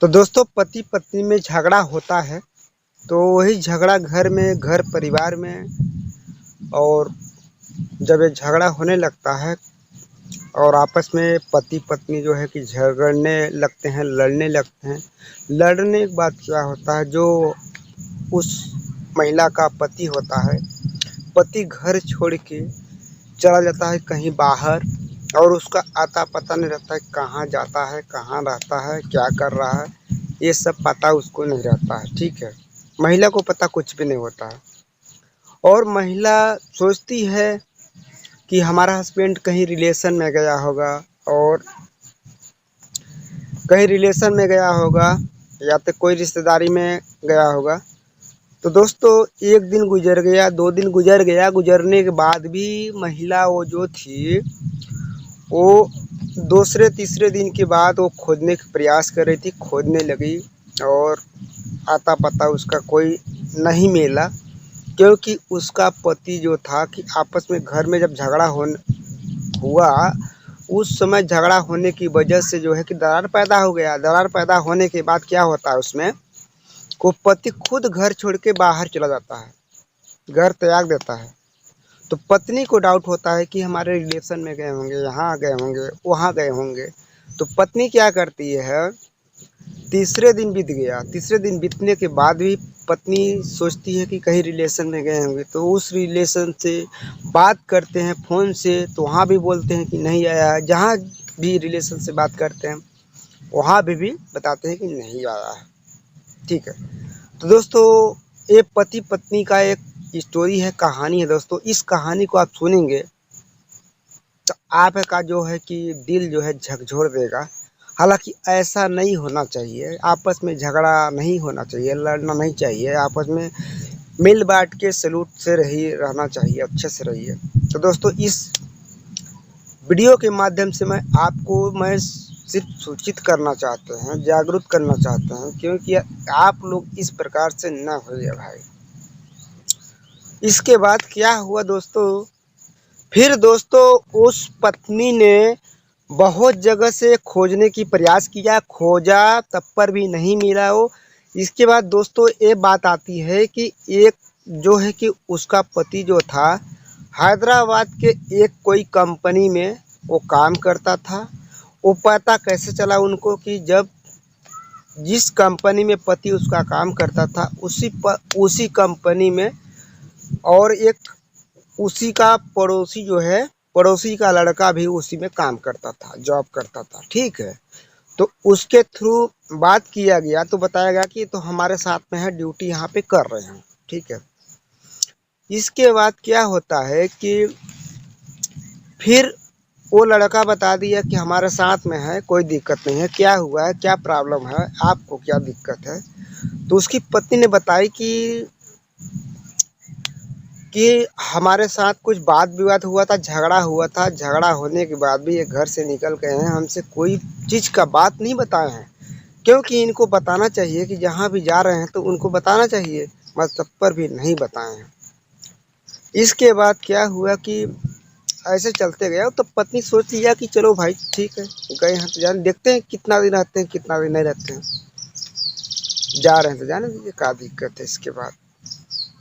तो दोस्तों पति पत्नी में झगड़ा होता है। तो वही झगड़ा घर में, घर परिवार में, और जब ये झगड़ा होने लगता है और आपस में पति पत्नी जो है कि झगड़ने लगते हैं, लड़ने लगते हैं। लड़ने के बाद क्या होता है, जो उस महिला का पति होता है, पति घर छोड़ के चला जाता है कहीं बाहर, और उसका आता पता नहीं रहता है, कहाँ जाता है, कहाँ रहता है, क्या कर रहा है, ये सब पता उसको नहीं रहता है। ठीक है, महिला को पता कुछ भी नहीं होता है। और महिला सोचती है कि हमारा हस्बैंड कहीं रिलेशन में गया होगा, और कहीं रिलेशन में गया होगा या तो कोई रिश्तेदारी में गया होगा। तो दोस्तों एक दिन गुजर गया, 2 दिन गुजर गया, गुजरने के बाद भी महिला वो जो थी वो दूसरे तीसरे दिन के बाद वो खोदने का प्रयास कर रही थी, खोदने लगी, और आता पता उसका कोई नहीं मिला। क्योंकि उसका पति जो था कि आपस में घर में जब झगड़ा हुआ, उस समय झगड़ा होने की वजह से जो है कि दरार पैदा हो गया। दरार पैदा होने के बाद क्या होता है उसमें, को पति खुद घर छोड़ के बाहर चला जाता है, घर त्याग देता है। तो पत्नी को डाउट होता है कि हमारे रिलेशन में गए होंगे, यहाँ गए होंगे, वहाँ गए होंगे। तो पत्नी क्या करती है, तीसरे दिन बीत गया, तीसरे दिन बीतने के बाद भी पत्नी सोचती है कि कहीं रिलेशन में गए होंगे। तो उस रिलेशन से बात करते हैं फ़ोन से, तो वहाँ भी बोलते हैं कि नहीं आया है। जहाँ भी रिलेशन से बात करते हैं वहाँ भी बताते हैं कि नहीं आया है। ठीक है। तो दोस्तों ये पति पत्नी का एक स्टोरी है, कहानी है। दोस्तों इस कहानी को आप सुनेंगे तो आपका जो है कि दिल जो है झकझोर देगा। हालांकि ऐसा नहीं होना चाहिए, आपस में झगड़ा नहीं होना चाहिए, लड़ना नहीं चाहिए, आपस में मिल बांट के सलूट से रहना चाहिए, अच्छे से रहिए। तो दोस्तों इस वीडियो के माध्यम से मैं सिर्फ सूचित करना चाहते हैं, जागरूक करना चाहते हैं, क्योंकि आप लोग इस प्रकार से ना होइए भाई। इसके बाद क्या हुआ दोस्तों, फिर दोस्तों उस पत्नी ने बहुत जगह से खोजने की प्रयास किया, खोजा, तब पर भी नहीं मिला वो। इसके बाद दोस्तों ये बात आती है कि एक जो है कि उसका पति जो था हैदराबाद के एक कोई कंपनी में वो काम करता था। वो पता कैसे चला उनको कि जब जिस कंपनी में पति उसका काम करता था उसी कंपनी में और एक उसी का पड़ोसी जो है, पड़ोसी का लड़का भी उसी में काम करता था, जॉब करता था। ठीक है। तो उसके थ्रू बात किया गया तो बताया गया कि तो हमारे साथ में है, ड्यूटी यहाँ पे कर रहे हैं। ठीक है। इसके बाद क्या होता है कि फिर वो लड़का बता दिया कि हमारे साथ में है, कोई दिक्कत नहीं है, क्या हुआ है, क्या प्रॉब्लम है, आपको क्या दिक्कत है। तो उसकी पत्नी ने बताई कि हमारे साथ कुछ वाद विवाद हुआ था, झगड़ा हुआ था, झगड़ा होने के बाद भी ये घर से निकल गए हैं, हमसे कोई चीज़ का बात नहीं बताए हैं। क्योंकि इनको बताना चाहिए कि जहाँ भी जा रहे हैं तो उनको बताना चाहिए, मगर तब पर भी नहीं बताए हैं। इसके बाद क्या हुआ कि ऐसे चलते गया तो पत्नी सोच लिया कि चलो भाई ठीक है, गए हैं तो जाने देखते हैं, कितना दिन रहते हैं कितना दिन नहीं रहते हैं, जा रहे हैं तो जाने दीजिए, क्या दिक्कत है। इसके बाद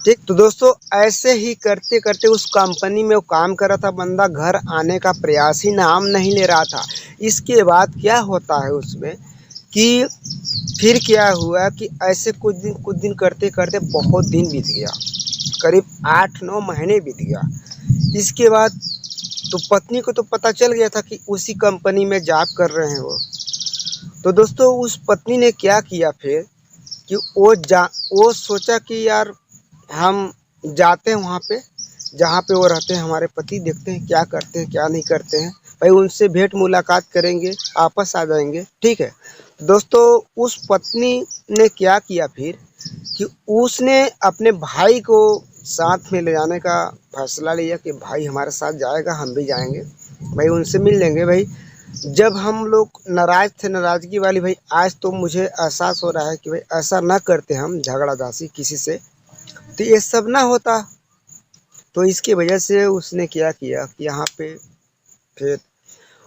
ठीक, तो दोस्तों ऐसे ही करते करते उस कंपनी में वो काम कर रहा था बंदा, घर आने का प्रयास ही नाम नहीं ले रहा था। इसके बाद क्या होता है उसमें कि फिर क्या हुआ कि ऐसे कुछ दिन करते करते बहुत दिन बीत गया, करीब 8-9 महीने बीत गया। इसके बाद तो पत्नी को तो पता चल गया था कि उसी कंपनी में जॉब कर रहे हैं वो। तो दोस्तों उस पत्नी ने क्या किया फिर कि वो सोचा कि यार हम जाते हैं वहाँ पे जहाँ पे वो रहते हैं हमारे पति, देखते हैं क्या करते हैं क्या नहीं करते हैं, भाई उनसे भेंट मुलाकात करेंगे, आपस आ जाएंगे। ठीक है। दोस्तों उस पत्नी ने क्या किया फिर कि उसने अपने भाई को साथ में ले जाने का फैसला लिया कि भाई हमारे साथ जाएगा, हम भी जाएंगे, भाई उनसे मिल लेंगे। भाई जब हम लोग नाराज थे, नाराजगी वाली, भाई आज तो मुझे एहसास हो रहा है कि भाई ऐसा ना करते हम झगड़ा झांसी किसी से, तो ये सब ना होता। तो इसकी वजह से उसने क्या किया कि यहाँ पे फिर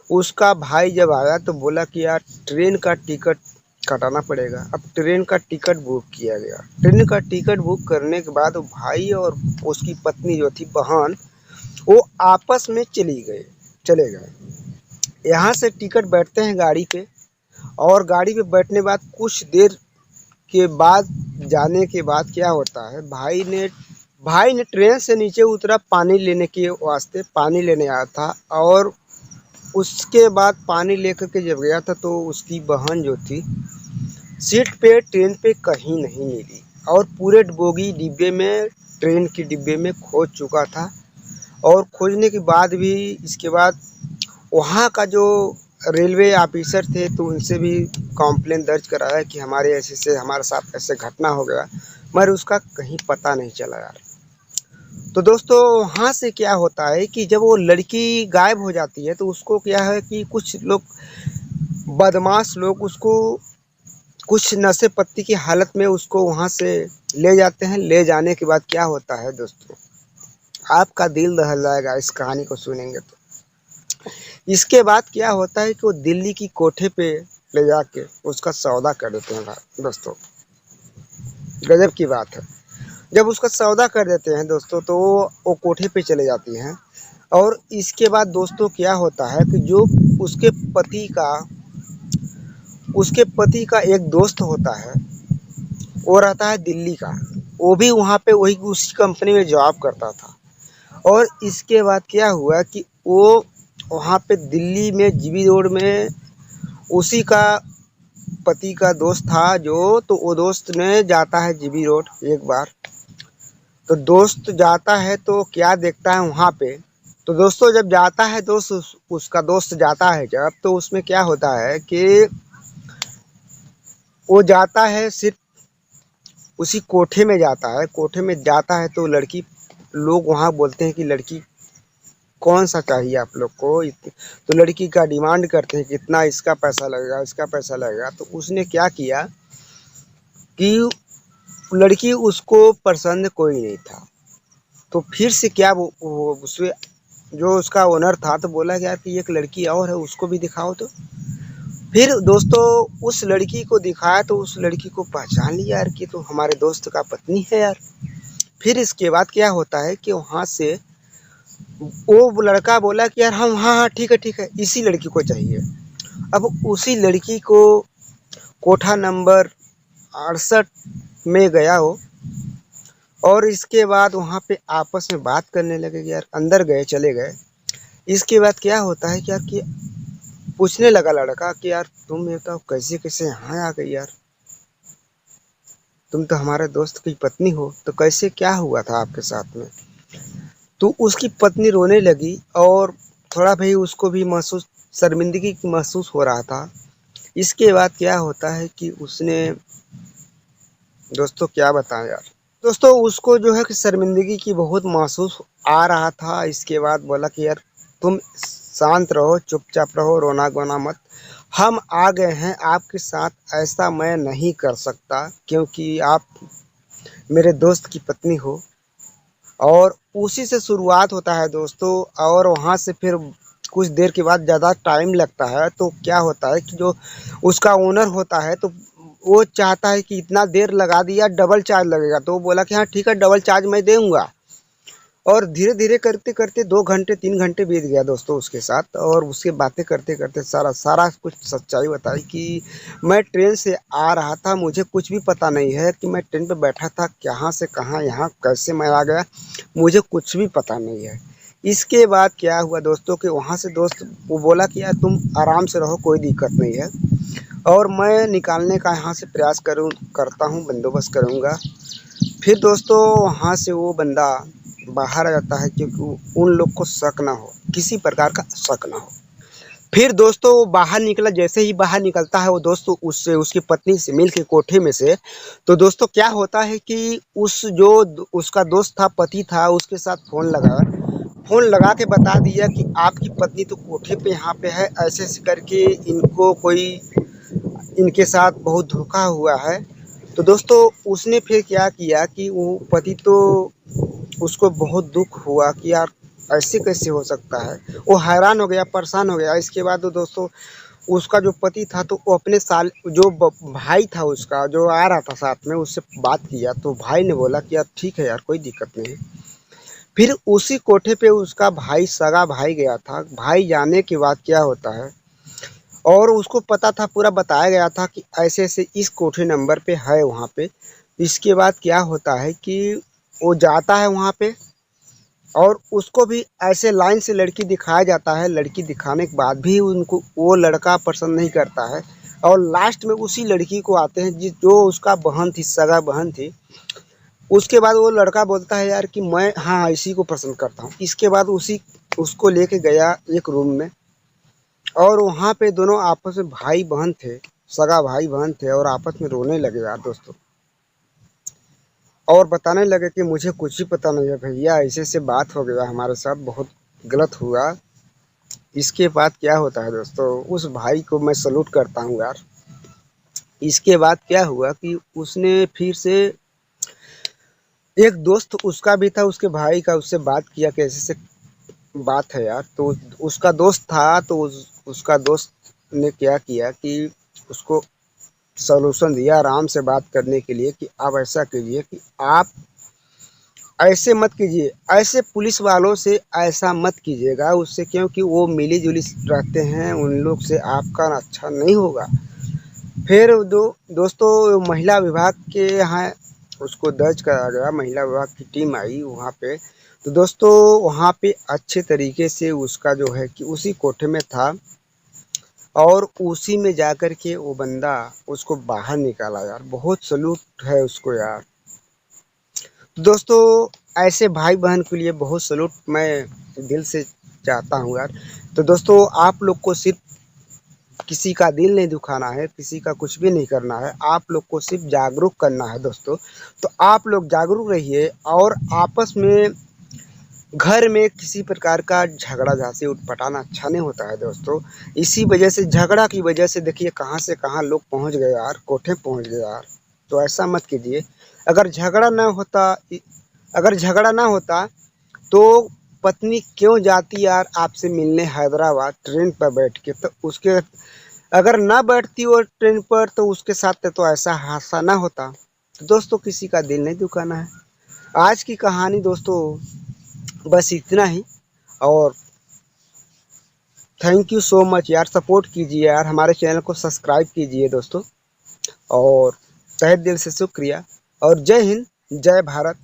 उसका भाई जब आया तो बोला कि यार ट्रेन का टिकट कटाना पड़ेगा। अब ट्रेन का टिकट बुक किया गया। ट्रेन का टिकट बुक करने के बाद भाई और उसकी पत्नी जो थी बहन, वो आपस में चले गए। यहाँ से टिकट बैठते हैं गाड़ी पे, और गाड़ी पे बैठने बाद कुछ देर के बाद जाने के बाद क्या होता है, भाई ने ट्रेन से नीचे उतरा, पानी लेने के वास्ते पानी लेने आया था। और उसके बाद पानी लेकर के जब गया था तो उसकी बहन जो थी सीट पे ट्रेन पे कहीं नहीं मिली, और पूरे बोगी डिब्बे में, ट्रेन के डिब्बे में खोज चुका था। और खोजने के बाद भी इसके बाद वहाँ का जो रेलवे ऑफिसर थे तो उनसे भी कंप्लेंट दर्ज कराया कि हमारे ऐसे से हमारे साथ ऐसे घटना हो गया, मगर उसका कहीं पता नहीं चला यार। तो दोस्तों वहाँ से क्या होता है कि जब वो लड़की गायब हो जाती है तो उसको क्या है कि कुछ लोग, बदमाश लोग, उसको कुछ नशे पत्ती की हालत में उसको वहाँ से ले जाते हैं। ले जाने के बाद क्या होता है दोस्तों, आपका दिल दहल जाएगा इस कहानी को सुनेंगे तो। इसके बाद क्या होता है कि वो दिल्ली की कोठे पे ले जाके उसका सौदा कर देते हैं दोस्तों। गजब की बात है। जब उसका सौदा कर देते हैं दोस्तों तो वो कोठे पे चले जाती हैं। और इसके बाद दोस्तों क्या होता है कि जो उसके पति का उसके पति का एक दोस्त होता है, वो रहता है दिल्ली का। वो भी वहाँ पे वही उसी कंपनी में जॉब करता था। और इसके बाद क्या हुआ कि वो वहाँ पे दिल्ली में जीबी रोड में उसी का पति का दोस्त था जो, तो वो दोस्त ने जाता है जीबी रोड एक बार। तो दोस्त जाता है तो क्या देखता है वहाँ पे, तो दोस्तों जब जाता है दोस्त उसका दोस्त जाता है जब, तो उसमें क्या होता है कि वो जाता है सिर्फ उसी कोठे में जाता है। कोठे में जाता है तो लड़की लोग वहाँ बोलते हैं कि लड़की कौन सा चाहिए आप लोग को, तो लड़की का डिमांड करते हैं कि इतना इसका पैसा लगेगा, इसका पैसा लगेगा। तो उसने क्या किया कि लड़की उसको पसंद कोई नहीं था। तो फिर से क्या वो उसमें जो उसका ओनर था तो बोला कि यार कि एक लड़की और है, उसको भी दिखाओ। तो फिर दोस्तों उस लड़की को दिखाया तो उस लड़की को पहचान लिया यार कि तो हमारे दोस्त का पत्नी है यार। फिर इसके बाद क्या होता है कि वहाँ से वो लड़का बोला कि यार हम, हाँ हाँ ठीक है, इसी लड़की को चाहिए। अब उसी लड़की को कोठा नंबर 68 में गया वो, और इसके बाद वहाँ पे आपस में बात करने लगे कि यार, अंदर गए, चले गए। इसके बाद क्या होता है कि यार कि पूछने लगा लड़का कि यार तुम ये बताओ कैसे कैसे यहाँ आ गई यार, तुम तो हमारे दोस्त की पत्नी हो, तो कैसे क्या हुआ था आपके साथ में। तो उसकी पत्नी रोने लगी, और थोड़ा भाई उसको भी शर्मिंदगी महसूस हो रहा था। इसके बाद क्या होता है कि उसने, दोस्तों क्या बताएं यार, दोस्तों उसको जो है कि शर्मिंदगी की बहुत महसूस आ रहा था। इसके बाद बोला कि यार तुम शांत रहो, चुपचाप रहो, रोना गोना मत, हम आ गए हैं आपके साथ, ऐसा मैं नहीं कर सकता क्योंकि आप मेरे दोस्त की पत्नी हो। और उसी से शुरुआत होता है दोस्तों। और वहाँ से फिर कुछ देर के बाद, ज़्यादा टाइम लगता है तो क्या होता है कि जो उसका ओनर होता है तो वो चाहता है कि इतना देर लगा दिया, डबल चार्ज लगेगा। तो वो बोला कि हाँ ठीक है, डबल चार्ज मैं दूंगा। और धीरे धीरे करते करते 2 घंटे 3 घंटे बीत गया दोस्तों उसके साथ। और उसके बातें करते करते सारा कुछ सच्चाई बताई कि मैं ट्रेन से आ रहा था, मुझे कुछ भी पता नहीं है कि मैं ट्रेन पे बैठा था, कहाँ से कहाँ यहाँ कैसे मैं आ गया, मुझे कुछ भी पता नहीं है। इसके बाद क्या हुआ दोस्तों कि वहाँ से दोस्त वो बोला कि यार तुम आराम से रहो, कोई दिक्कत नहीं है, और मैं निकालने का यहाँ से प्रयास करता हूँ, बंदोबस्त करूँगा। फिर दोस्तों वहाँ से वो बंदा बाहर आ जाता है क्योंकि उन लोग को शक ना हो, किसी प्रकार का शक ना हो। फिर दोस्तों वो बाहर निकला, जैसे ही बाहर निकलता है वो दोस्तों उससे, उसकी पत्नी से मिल के कोठे में से, तो दोस्तों क्या होता है कि उसका दोस्त था, पति था, उसके साथ फ़ोन लगा के बता दिया कि आपकी पत्नी तो कोठे पे यहाँ पे है, ऐसे ऐसे करके इनको कोई, इनके साथ बहुत धोखा हुआ है। तो दोस्तों उसने फिर क्या किया कि वो पति तो, उसको बहुत दुख हुआ कि यार ऐसे कैसे हो सकता है, वो हैरान हो गया, परेशान हो गया। इसके बाद तो दोस्तों उसका जो पति था तो वो अपने साल जो भाई था उसका जो आ रहा था साथ में, उससे बात किया तो भाई ने बोला कि यार ठीक है यार, कोई दिक्कत नहीं है। फिर उसी कोठे पे उसका भाई, सगा भाई गया था। भाई जाने के बाद क्या होता है, और उसको पता था, पूरा बताया गया था कि ऐसे ऐसे इस कोठे नंबर पे है वहाँ पे। इसके बाद क्या होता है कि वो जाता है वहाँ पे, और उसको भी ऐसे लाइन से लड़की दिखाया जाता है। लड़की दिखाने के बाद भी उनको वो लड़का पसंद नहीं करता है, और लास्ट में उसी लड़की को आते हैं जो उसका बहन थी, सगा बहन थी। उसके बाद वो लड़का बोलता है यार कि मैं हाँ इसी को पसंद करता हूँ। इसके बाद उसी उसको लेके गया एक रूम में, और वहाँ पे दोनों आपस में भाई बहन थे, सगा भाई बहन थे, और आपस में रोने लगे यार दोस्तों। और बताने लगे कि मुझे कुछ ही पता नहीं है भैया, ऐसे ऐसे बात हो गया हमारे साथ, बहुत गलत हुआ। इसके बाद क्या होता है दोस्तों, उस भाई को मैं सलूट करता हूँ यार। इसके बाद क्या हुआ कि उसने फिर से एक दोस्त उसका भी था, उसके भाई का, उससे बात किया कि ऐसे ऐसे बात है यार। तो उसका दोस्त था, तो उसका दोस्त ने क्या किया कि उसको सॉल्यूशन दिया आराम से बात करने के लिए कि आप ऐसा कीजिए कि आप ऐसे मत कीजिए, ऐसे पुलिस वालों से ऐसा मत कीजिएगा उससे, क्योंकि वो मिली जुली रहते हैं, उन लोग से आपका अच्छा नहीं होगा। फिर दोस्तों महिला विभाग के यहाँ उसको दर्ज करा गया, महिला विभाग की टीम आई वहाँ पे। तो दोस्तों वहाँ पे अच्छे तरीके से उसका जो है कि उसी कोठे में था, और उसी में जाकर के वो बंदा उसको बाहर निकाला यार। बहुत सलूट है उसको यार। तो दोस्तों ऐसे भाई बहन के लिए बहुत सलूट मैं दिल से चाहता हूँ यार। तो दोस्तों आप लोग को सिर्फ किसी का दिल नहीं दुखाना है, किसी का कुछ भी नहीं करना है, आप लोग को सिर्फ जागरूक करना है दोस्तों। तो आप लोग जागरूक रहिए, और आपस में घर में किसी प्रकार का झगड़ा झांसी उटपटाना अच्छा नहीं होता है दोस्तों। इसी वजह से, झगड़ा की वजह से देखिए कहाँ से कहाँ लोग पहुँच गए यार, कोठे पहुँच गए यार। तो ऐसा मत कीजिए। अगर झगड़ा ना होता अगर झगड़ा ना होता तो पत्नी क्यों जाती यार आपसे मिलने हैदराबाद ट्रेन पर बैठ के। तो उसके अगर ना बैठती वो ट्रेन पर तो उसके साथ तो ऐसा हादसा ना होता। तो दोस्तों किसी का दिल नहीं दुखाना है। आज की कहानी दोस्तों बस इतना ही। और थैंक यू सो मच यार, सपोर्ट कीजिए यार, हमारे चैनल को सब्सक्राइब कीजिए दोस्तों। और तहे दिल से शुक्रिया। और जय हिंद, जय भारत।